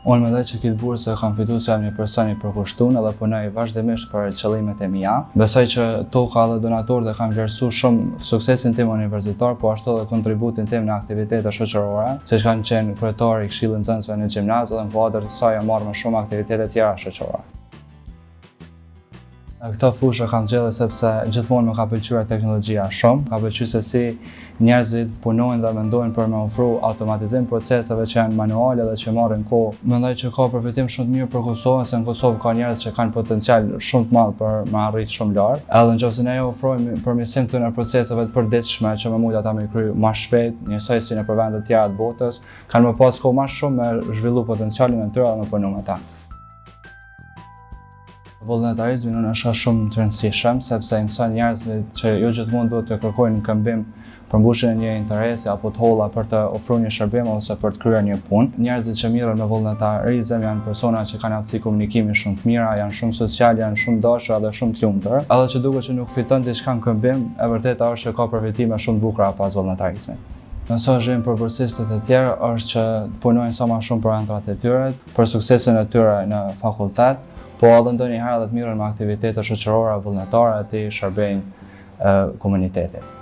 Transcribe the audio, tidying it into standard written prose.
Unë mendoj që këtë bursë kam fituar se jam një person i përkushtuar dhe punoj vazhdimisht për qëllimet e mia. Besoj që toka dhe donatorët e kanë vlerësuar shumë suksesin tim universitar, po ashtu edhe kontributin tim në aktivitete shoqërore, siç kanë qenë kryetari i Këshillit të Nxënësve në gjimnaz dhe në kuadër të saj jam marrë më shumë aktivitete tjera shoqërore. Këto fushë kam zgjedhur sepse gjithmonë më ka pëlqyer teknologjia shumë, ka pëlqyer se si njerëzit punojnë dhe mendojnë për me ofru automatizim proceseve që janë manuale dhe që marrin kohë. Mendoj që ka përfitim shumë të mirë për Kosovën, se në Kosovë ka njerëz që kanë potencial shumë të madh për me arrit shumë lart. Edhe nëse ne ofrojmë përmirësim këtyre proceseve të përditshme që më mund ata me kry më shpejt, njësoj si në vende të tjera të botës, kanë më pas kohë më shumë me zhvillu potencialin e tyre dhe me punu me ta. Vullnetarizmi unë e shoh shumë të rëndësishëm sepse i mëson njerëzve që jo gjithmonë duhet të kërkojnë një këmbim për mbushjen e një interesi apo të holla për të ofruar një shërbim ose për të kryer një punë. Njerëzit që mirën me vullnetarizëm janë persona që kanë aftësi komunikimi shumë të mira, janë shumë social, janë shumë dashur dhe shumë të lumtur. Edhe që duket që nuk fiton diçka në këmbim, e vërteta është që ka përfitime shumë të bukura pas vullnetarizmit. Mesazhi për bursistët e tjerë është që punojnë sa më shumë për ëndrat e tyre, për suksesin e tyre në fakultet, po edhe ndonjëherë edhe të mirën me aktivitete shoqërore vullnetare të shërbejnë komunitetit.